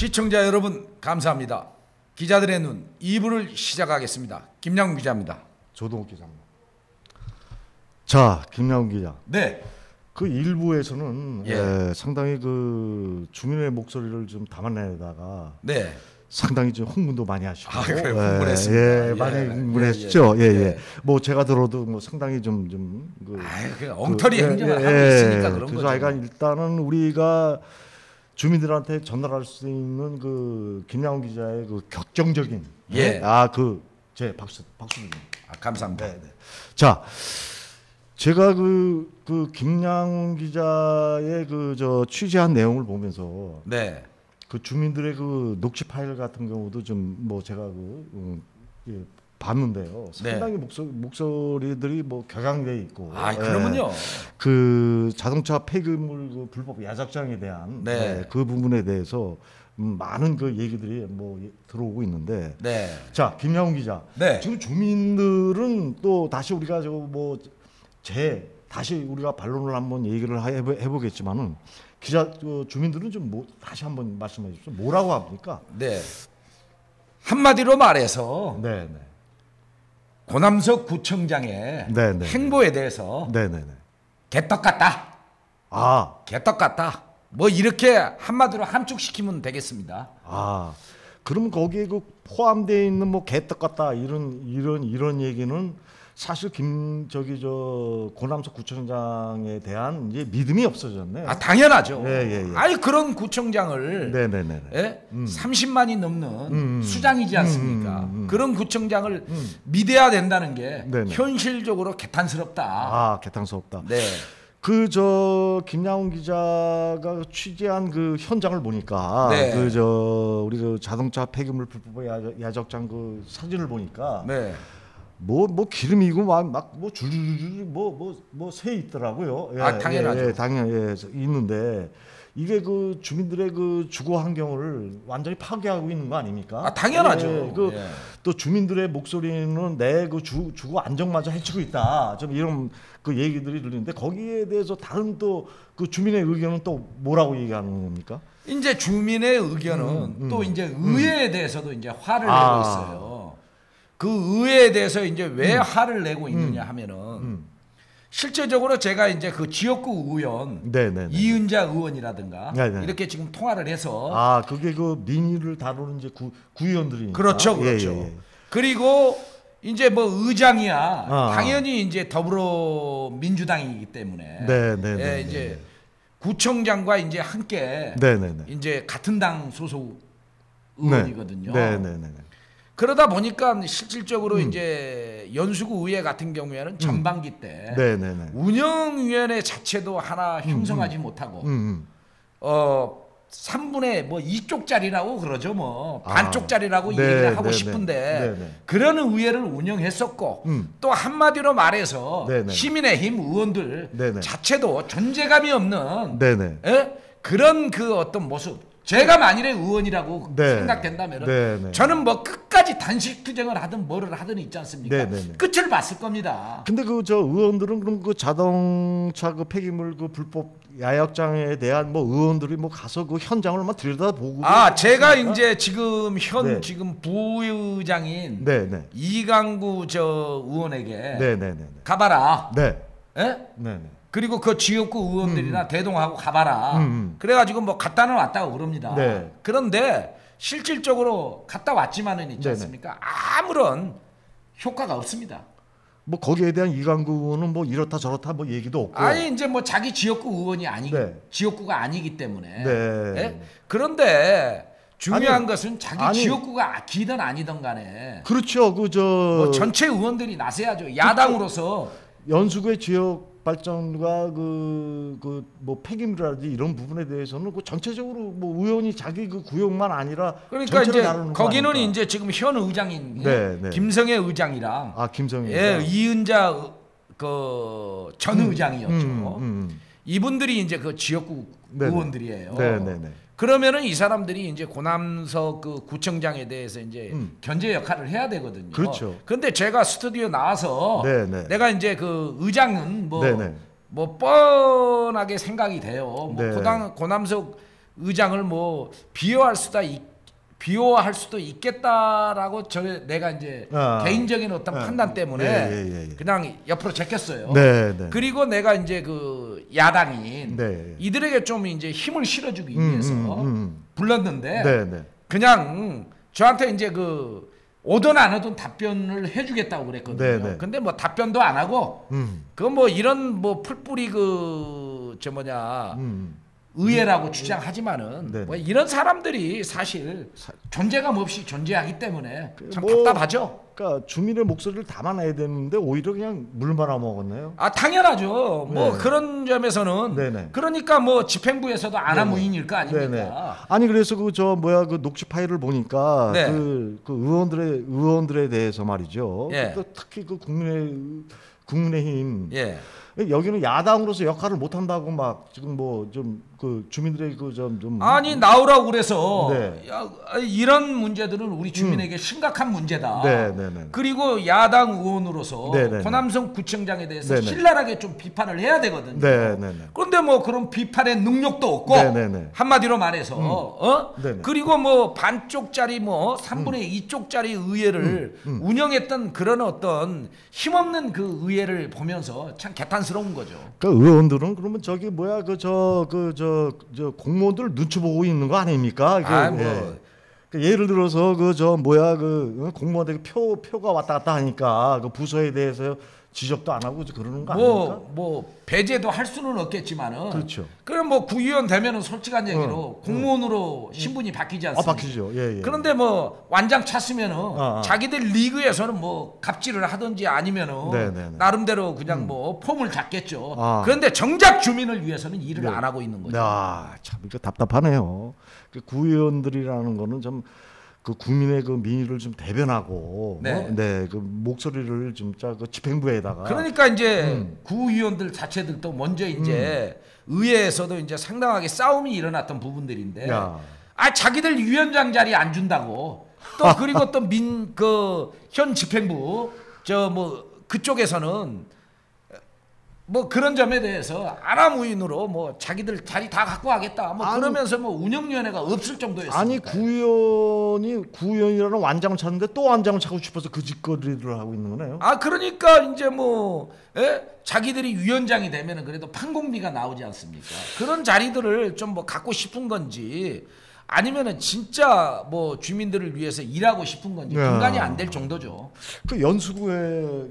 시청자 여러분 감사합니다. 기자들의 눈 2부를 시작하겠습니다. 김양훈 기자입니다. 조동욱 기자입니다. 자, 김양훈 기자. 네. 그 일부에서는 예. 상당히 그 주민의 목소리를 좀 담아내다가 네. 상당히 좀 흥분도 많이 하시고 그래, 흥분했습니다. 예, 많이 흥분했죠. 예. 뭐 제가 들어도 뭐 상당히 그 엉터리 행정을 하고 있으니까 그런 거죠. 그래서 하여간 일단은 우리가 주민들한테 전달할 수 있는 그 김양훈 기자의 그 격정적인 제 박수 드립니다. 감사합니다. 네. 자, 제가 그 김양훈 기자의 취재한 내용을 보면서 네. 그 주민들의 그 녹취 파일 같은 경우도 좀 뭐 제가 봤는데요. 상당히 목소리들이 뭐 격양돼 있고. 그러면요. 그 자동차 폐기물 그 불법 야적장에 대한 그 부분에 대해서 많은 그 얘기들이 뭐 들어오고 있는데. 네. 자, 김양훈 기자. 네. 지금 주민들은 또 다시 우리가 다시 우리가 반론을 한번 얘기를 해보겠지만은 주민들은 좀 다시 한번 말씀해 주십시오. 뭐라고 합니까? 네. 한마디로 말해서 고남석 구청장의 행보에 대해서 개떡 같다. 개떡 같다. 뭐 이렇게 한마디로 함축시키면 되겠습니다. 그럼 거기에 그 포함되어 있는 뭐 개떡 같다 이런 얘기는 사실 고남석 구청장에 대한 이제 믿음이 없어졌네. 당연하죠. 예. 그런 구청장을 30만이 넘는 수장이지 않습니까? 그런 구청장을 믿어야 된다는 게 현실적으로 개탄스럽다. 개탄스럽다. 네. 김양훈 기자가 취재한 그 현장을 보니까 우리 그 자동차 폐기물 불법 야적장 그 사진을 보니까 뭐 기름이고 막뭐 줄줄줄 새 있더라고요. 당연하죠. 당연히 있는데 이게 그 주민들의 그 주거 환경을 완전히 파괴하고 있는 거 아닙니까? 당연하죠. 또 주민들의 목소리는 내 그 주거 안정마저 해치고 있다. 좀 이런 그 얘기들이 들리는데 거기에 대해서 다른 또 그 주민의 의견은 또 뭐라고 얘기하는 겁니까? 이제 주민의 의견은 또 이제 의회에 대해서도 이제 화를 내고 있어요. 그 의회에 대해서 이제 왜 화를 내고 있느냐 하면은 실제적으로 제가 이제 그 지역구 의원 이은자 의원이라든가 이렇게 지금 통화를 해서 그게 그 민의를 다루는 이제 구의원들이니까 그렇죠. 그리고 이제 뭐 의장이야 당연히 이제 더불어민주당이기 때문에 이제 구청장과 이제 함께 이제 같은 당 소속 의원이거든요. 그러다 보니까 실질적으로 이제 연수구 의회 같은 경우에는 전반기 때 운영위원회 자체도 하나 형성하지 못하고 3분의 2쪽짜리라고 그러죠. 뭐 반쪽짜리라고 얘기를 하고 싶은데 그런 의회를 운영했었고 또 한마디로 말해서 시민의 힘 의원들 자체도 존재감이 없는 그런 그 어떤 모습. 제가 만일에 의원이라고 생각된다면 저는 뭐 끝까지 단식 투쟁을 하든 뭐를 하든 있지 않습니까? 끝을 봤을 겁니다. 근데 의원들은 그럼 그 자동차 그 폐기물 그 불법 야역장에 대한 뭐 의원들이 뭐 가서 그 현장을 막 들여다보고 제가 이제 지금 지금 부의장인 이강구 의원에게 가봐라. 그리고 그 지역구 의원들이나 대동하고 가봐라. 그래가지고 뭐 갔다는 왔다고 그럽니다. 그런데 실질적으로 갔다 왔지만은 있지 않습니까? 아무런 효과가 없습니다. 뭐 거기에 대한 이강구 의원은 뭐 이렇다 저렇다 뭐 얘기도 없고. 이제 뭐 자기 지역구 의원이 지역구가 아니기 때문에. 그런데 중요한 것은 자기 지역구가 기든 아니든 간에. 그렇죠. 뭐 전체 의원들이 나서야죠. 야당으로서. 연수구의 지역 발전과 뭐 폐기물이라든지 이런 부분에 대해서는 그 전체적으로 뭐 의원이 자기 그 구역만 아니라 그러니까 이제 거기는 이제 지금 현 의장인 김성애 의장이랑 이은자 전 의장이었죠. 이분들이 이제 그 지역구 의원들이에요. 그러면은 이 사람들이 이제 고남석 그 구청장에 대해서 이제 견제 역할을 해야 되거든요. 그렇죠. 그런데 제가 스튜디오 나와서 내가 이제 그 의장은 뭐 뻔하게 생각이 돼요. 뭐 고남석 의장을 뭐 비호할 수도 있겠다라고 내가 이제 개인적인 어떤 판단 때문에 그냥 옆으로 제꼈어요. 그리고 내가 이제 그 야당인 이들에게 좀 이제 힘을 실어주기 위해서 불렀는데 그냥 저한테 이제 그 오든 안 오든 답변을 해주겠다고 그랬거든요. 근데 뭐 답변도 안 하고 그 뭐 이런 뭐 풀뿌리 의회라고 주장하지만은 뭐 이런 사람들이 사실 존재감 없이 존재하기 때문에 참 답답하죠. 그러니까 주민의 목소리를 담아내야 되는데 오히려 그냥 물 말아 먹었네요. 아 당연하죠. 뭐 그런 점에서는 그러니까 뭐 집행부에서도 안하무인일 거 아닙니까? 아니 그래서 그 녹취 파일을 보니까 그 의원들에 대해서 말이죠. 또 특히 그 국민의힘 여기는 야당으로서 역할을 못 한다고 막 지금 뭐 좀 그 주민들의 그 좀 아니 나오라고 그래서 이런 문제들은 우리 주민에게 심각한 문제다. 그리고 야당 의원으로서 호남성 구청장에 대해서 신랄하게 좀 비판을 해야 되거든요. 그런데 뭐 그런 비판의 능력도 없고 한마디로 말해서 그리고 뭐 반쪽짜리 뭐 3분의 2쪽짜리 의회를 운영했던 그런 어떤 힘없는 그 의회를 보면서 참 개탄스러운 거죠. 그 의원들은 그러면 저기 뭐야 저 공무원들 눈치 보고 있는 거 아닙니까? 예를 들어서 공무원들 표가 왔다 갔다 하니까 그 부서에 대해서 지적도 안 하고 그러는 거 아닙니까? 뭐 배제도 할 수는 없겠지만은. 그렇죠. 그럼 뭐 구의원 되면은 솔직한 얘기로 공무원으로 신분이 바뀌지 않습니까? 바뀌죠. 그런데 뭐 완장 찼으면은 자기들 리그에서는 뭐 갑질을 하든지 아니면은 나름대로 그냥 뭐 폼을 잡겠죠. 그런데 정작 주민을 위해서는 일을 안 하고 있는 거죠. 참 이거 답답하네요. 그 구의원들이라는 거는 좀 그 국민의 그 민의를 좀 대변하고 그 목소리를 진짜 그 집행부에다가 그러니까 이제 구의원들 자체들도 먼저 이제 의회에서도 이제 상당하게 싸움이 일어났던 부분들인데 자기들 위원장 자리 안 준다고 또 그리고 또 현 집행부 그쪽에서는 뭐 그런 점에 대해서 안하무인으로 뭐 자기들 자리 다 갖고 하겠다 뭐 그러면서 뭐 운영위원회가 없을 정도였습니다. 아니 구의원이라는 완장을 찾는데 또 완장을 찾고 싶어서 그 짓거리를 하고 있는 거네요. 그러니까 이제 뭐 자기들이 위원장이 되면은 그래도 판공비가 나오지 않습니까? 그런 자리들을 좀 뭐 갖고 싶은 건지 아니면은 진짜 뭐 주민들을 위해서 일하고 싶은 건지 분간이 안 될 정도죠. 그 연수구의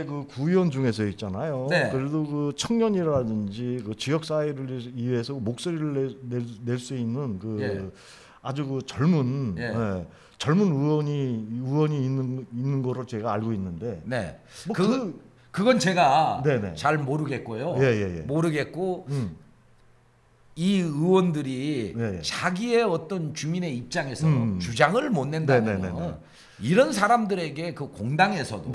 그 구의원 중에서 있잖아요. 그래도 그 청년이라든지 그 지역 사회를 위해서 목소리를 낼 수 있는 그 아주 그 젊은 의원이 있는 거로 제가 알고 있는데. 뭐 그건 제가 잘 모르겠고요. 모르겠고. 이 의원들이 자기의 어떤 주민의 입장에서 주장을 못 낸다면 이런 사람들에게 그 공당에서도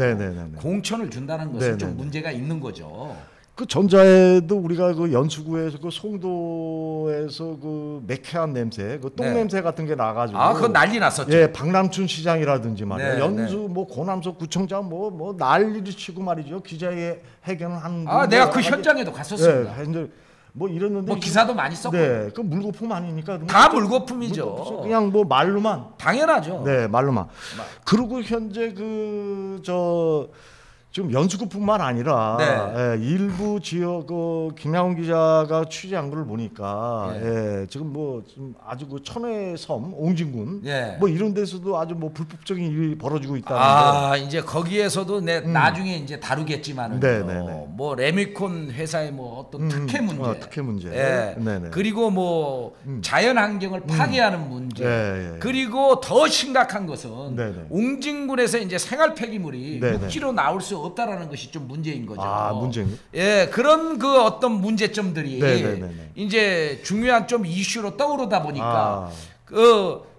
공천을 준다는 것은 좀 문제가 있는 거죠. 그 전자에도 우리가 그 연수구에서 그 송도에서 그 매캐한 냄새, 그 똥 냄새 같은 게 나가지고 그건 난리 났었죠. 박남춘 시장이라든지 말이야. 연수 뭐 고남석 구청장 뭐 난리를 치고 말이죠. 기자회견을 하는. 내가 그 현장에도 갔었습니다. 뭐 이랬는데 뭐 기사도 많이 썼고. 그 물거품 아니니까 다 물거품이죠. 그냥 뭐 말로만. 당연하죠. 말로만. 그리고 현재 지금 연수구뿐만 아니라 일부 지역 김양훈 기자가 취재한 걸 보니까 지금 뭐 지금 아주 그 천혜섬 옹진군 뭐 이런 데서도 아주 뭐 불법적인 일이 벌어지고 있다는데 이제 거기에서도 나중에 이제 다루겠지만은 뭐 레미콘 회사의 뭐 어떤 특혜 문제, 그리고 뭐 자연 환경을 파괴하는 문제, 그리고 더 심각한 것은 옹진군에서 이제 생활 폐기물이 육지로 나올 수 없다라는 것이 좀 문제인 거죠. 문제인가요? 그런 그 어떤 문제점들이 이제 중요한 좀 이슈로 떠오르다 보니까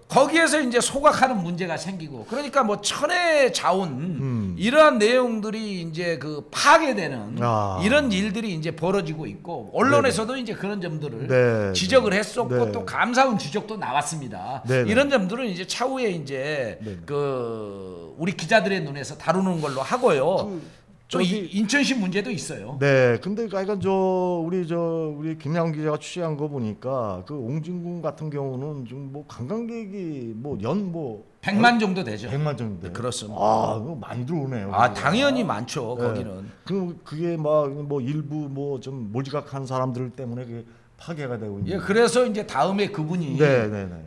거기에서 이제 소각하는 문제가 생기고 그러니까 뭐 천혜 자원 이러한 내용들이 이제 그 파괴되는 이런 일들이 이제 벌어지고 있고 언론에서도 이제 그런 점들을 지적을 했었고 또 감사원 지적도 나왔습니다. 이런 점들은 이제 차후에 이제 그 우리 기자들의 눈에서 다루는 걸로 하고요. 또 인천시 문제도 있어요. 네, 근데 하여간 우리 김양훈 기자가 취재한 거 보니까 그 옹진군 같은 경우는 좀 뭐 관광객이 뭐 100만 정도 되죠. 100만 정도. 네, 그렇습니다. 많이 들어오네요. 당연히 많죠. 네. 거기는. 그게 뭐 일부 뭐 좀 몰지각한 사람들 때문에 그게 파괴가 되고 있는. 예, 그래서 이제 다음에 그분이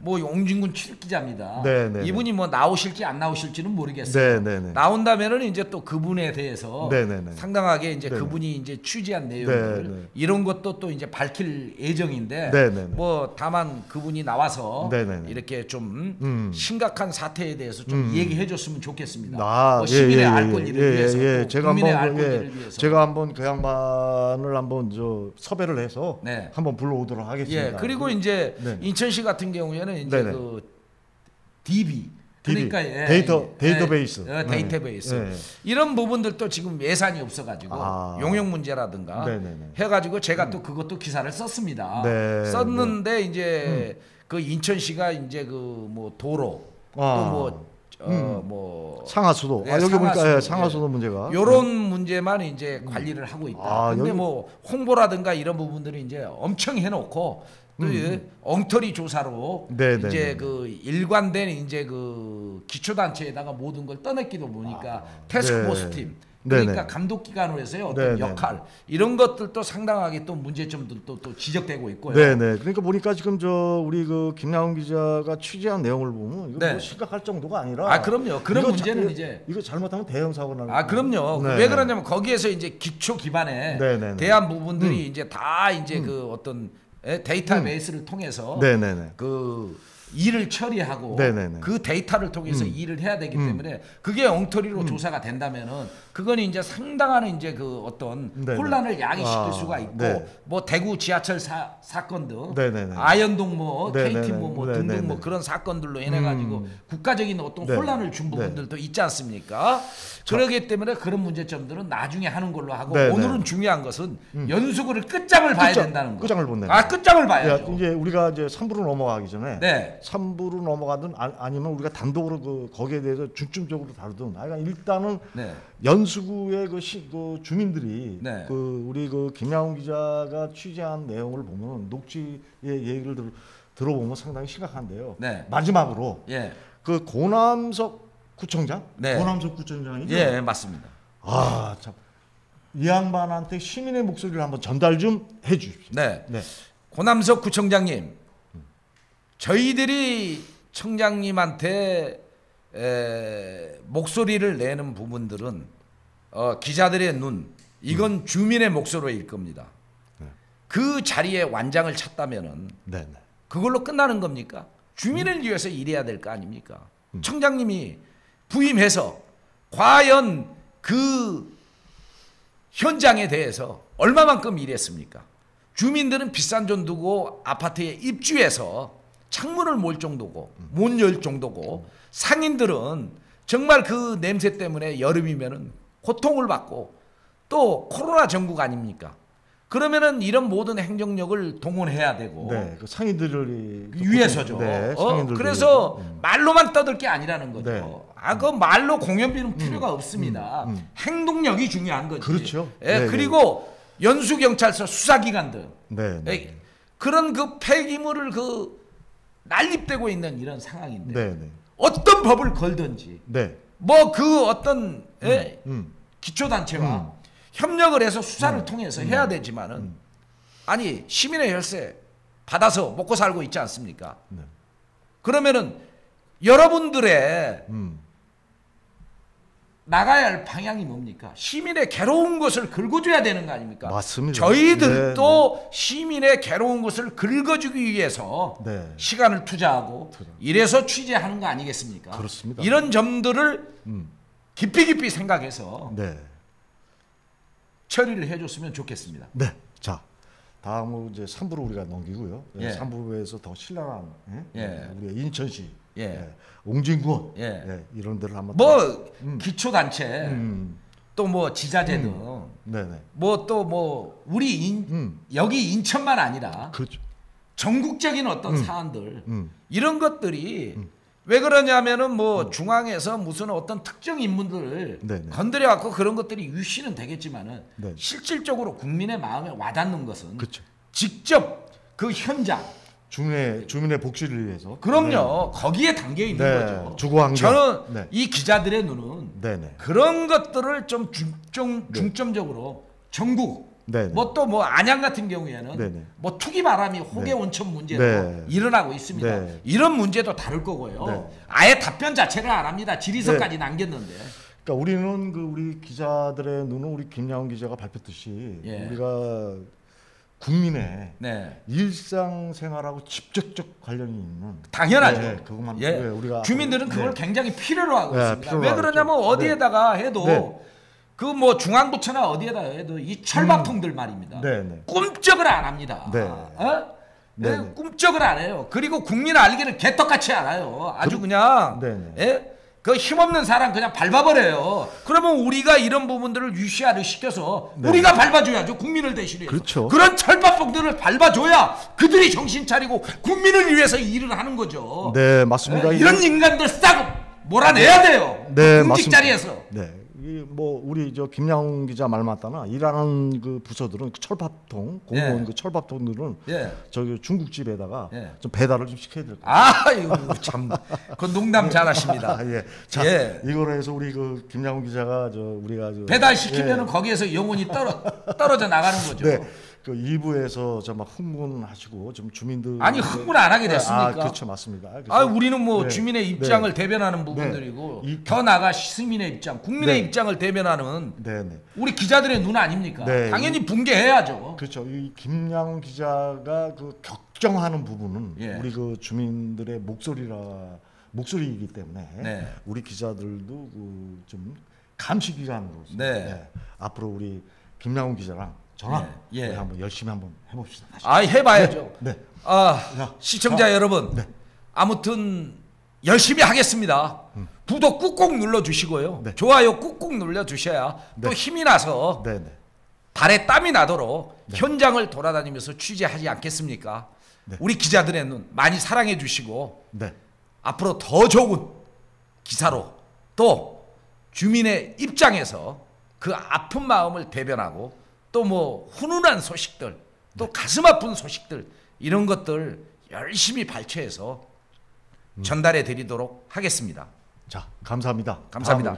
뭐 옹진군 출입기자입니다. 이분이 뭐 나오실지 안 나오실지는 모르겠어요. 나온다면은 이제 또 그분에 대해서 상당하게 이제 그분이 이제 취재한 내용들 이런 것도 또 이제 밝힐 예정인데 뭐 다만 그분이 나와서 이렇게 좀 심각한 사태에 대해서 좀 얘기해줬으면 좋겠습니다. 뭐 시민의 알 권리를 위해서, 국민의 알 권리를 위해서. 제가 한번 그 양반을 한번 섭외를 해서 한번 불러오도록 하겠습니다. 예, 그리고 이제 인천시 같은 경우에는 이제 그 DB 그러니까 데이터베이스 데이터베이스 이런 부분들도 지금 예산이 없어가지고 용역 문제라든가 해가지고 제가 또 그것도 기사를 썼습니다. 썼는데 이제 그 인천시가 이제 그 뭐 도로 또 뭐 상하수도 여기 보니까 상하수도 문제가 이런 문제만 이제 관리를 하고 있다. 근데 뭐 홍보라든가 이런 부분들이 이제 엄청 해놓고 또 엉터리 조사로 이제 그 일관된 이제 그 기초단체에다가 모든 걸 떠넘기다 보니까 태스크포스 팀 그러니까 감독기관으로 해서요 어떤 역할 이런 것들도 상당하게 또 문제점들도 또 지적되고 있고요. 그러니까 보니까 지금 우리 그 김양훈 기자가 취재한 내용을 보면 이거 뭐 심각할 정도가 아니라. 그럼요. 그런 문제는 이제 이거 잘못하면 대형 사고 나는. 그럼요. 왜 그러냐면 거기에서 이제 기초 기반에 대한 부분들이 이제 다 이제 그 어떤 데이터베이스를 통해서 그 일을 처리하고 그 데이터를 통해서 일을 해야 되기 때문에 그게 엉터리로 조사가 된다면은 그건 이제 상당한 이제 그 어떤 혼란을 야기시킬 수가 있고 뭐 대구 지하철 사건 등 아현동 뭐 KT 뭐 등등 뭐 그런 사건들로 인해 가지고 국가적인 어떤 혼란을 준 부분들도 있지 않습니까? 그렇기 때문에 그런 문제점들은 나중에 하는 걸로 하고 오늘은 중요한 것은 연수구를 끝장을 봐야 된다는 거. 끝장을 본다. 끝장을 봐야죠. 이제 우리가 이제 3부로 넘어가기 전에 3부로 넘어가든 아니면 우리가 단독으로 거기에 대해서 중점적으로 다루든 일단은 연수구의 그 주민들이 그 우리 그 김양훈 기자가 취재한 내용을 보면 녹취의 얘기를 들어보면 상당히 심각한데요. 마지막으로 그 고남석 구청장? 고남석 구청장이죠? 예, 맞습니다. 참. 이 양반한테 시민의 목소리를 한번 전달 좀 해주십시오. 고남석 구청장님, 저희들이 청장님한테 목소리를 내는 부분들은 기자들의 눈, 이건 주민의 목소리일 겁니다. 그 자리에 완장을 찾다면은 그걸로 끝나는 겁니까? 주민을 위해서 일해야 될 거 아닙니까? 청장님이 부임해서 과연 그 현장에 대해서 얼마만큼 일했습니까? 주민들은 비싼 돈 두고 아파트에 입주해서 창문을 몰 정도고 못 열 정도고 상인들은 정말 그 냄새 때문에 여름이면은 고통을 받고 또 코로나 전국 아닙니까? 그러면은 이런 모든 행정력을 동원해야 되고 그 상인들을 위해서죠. 그래서 말로만 떠들 게 아니라는 거죠. 그 말로 공연비는 필요가 없습니다. 행동력이 중요한 거지. 그렇죠. 그리고 연수경찰서 수사기관들 그런 그 폐기물을 난립되고 있는 이런 상황인데 어떤 법을 걸든지 뭐 그 어떤 기초단체와 협력을 해서 수사를 통해서 해야 되지만은 아니 시민의 혈세 받아서 먹고 살고 있지 않습니까? 그러면은 여러분들의 나가야 할 방향이 뭡니까? 시민의 괴로운 것을 긁어줘야 되는 거 아닙니까? 맞습니다. 저희들도 시민의 괴로운 것을 긁어주기 위해서 시간을 투자하고 이래서 취재하는 거 아니겠습니까? 그렇습니다. 이런 점들을 깊이 생각해서 처리를 해줬으면 좋겠습니다. 자, 다음으로 이제 3부로 우리가 넘기고요. 3부에서 더 신랄한 우리 인천시, 옹진군 이런 데를 한번 뭐 기초단체 또 뭐 지자재 등 뭐 또 뭐 우리 여기 인천만 아니라 전국적인 어떤 사안들 이런 것들이 왜 그러냐면은 뭐 중앙에서 무슨 어떤 특정 인물들을 건드려 갖고 그런 것들이 유시는 되겠지만은 실질적으로 국민의 마음에 와닿는 것은 그쵸. 직접 그 현장 주민의 복지를 위해서. 그럼요. 거기에 담겨 있는 거죠. 주거환경. 저는 이 기자들의 눈은 그런 것들을 좀 중점적으로 전국 뭐 또 뭐 안양 같은 경우에는 뭐 투기 바람이 호계 온천 문제도 일어나고 있습니다. 이런 문제도 다룰 거고요. 아예 답변 자체를 안 합니다. 질의서까지 남겼는데. 그러니까 우리는 우리 기자들의 눈은 우리 김양훈 기자가 밝혔듯이 우리가 국민의 일상생활하고 직접적 관련이 있는 당연하죠. 그것만 우리가 주민들은 그걸 굉장히 필요로 하고 있습니다. 왜 그러냐면 어디에다가 해도 그 뭐 중앙부처나 어디에다 해도 이 철밥통들 말입니다. 꿈쩍을 안 합니다. 꿈쩍을 안 해요. 그리고 국민 알기를 개떡같이 알아요. 아주 그냥 그 힘없는 사람 그냥 밟아버려요. 그러면 우리가 이런 부분들을 유시화를 시켜서 우리가 밟아줘야죠. 국민을 대신해서. 그렇죠. 그런 철밥통들을 밟아줘야 그들이 정신 차리고 국민을 위해서 일을 하는 거죠. 네, 맞습니다. 이런 인간들 싹 몰아내야 돼요. 공직 자리에서. 뭐 우리 저 김양훈 기자 말 맞다나 일하는 그 부서들은 그 철밥통 공무원 그 철밥통들은 저기 중국집에다가 좀 배달을 좀 시켜야 될 거예요. 이거 참 그 농담 잘하십니다. 자, 이거로 해서 우리 그 김양훈 기자가 우리가 배달 시키면은 거기에서 영혼이 떨어져 나가는 거죠. 그 2부에서 막 흥분하시고 좀 주민들 흥분 안 하게 됐습니까? 그렇죠, 맞습니다. 우리는 뭐 주민의 입장을 대변하는 부분들이고 더 나아가 시민의 입장, 국민의 입장을 대변하는 우리 기자들의 눈 아닙니까? 당연히 붕괴해야죠. 그렇죠. 이 김양훈 기자가 그 걱정하는 부분은 우리 그 주민들의 목소리이기 때문에 우리 기자들도 그 좀 감시 기관으로서 앞으로 우리 김양훈 기자랑 전화 한번 열심히 한번 해봅시다. 해봐야죠. 시청자 여러분, 아무튼 열심히 하겠습니다. 구독 꾹꾹 눌러주시고요. 좋아요 꾹꾹 눌러주셔야 또 힘이 나서 발에 땀이 나도록 현장을 돌아다니면서 취재하지 않겠습니까? 우리 기자들의 눈 많이 사랑해 주시고 앞으로 더 좋은 기사로 또 주민의 입장에서 그 아픈 마음을 대변하고 또 뭐 훈훈한 소식들, 또 가슴 아픈 소식들 이런 것들 열심히 발췌해서 전달해 드리도록 하겠습니다. 자, 감사합니다. 감사합니다.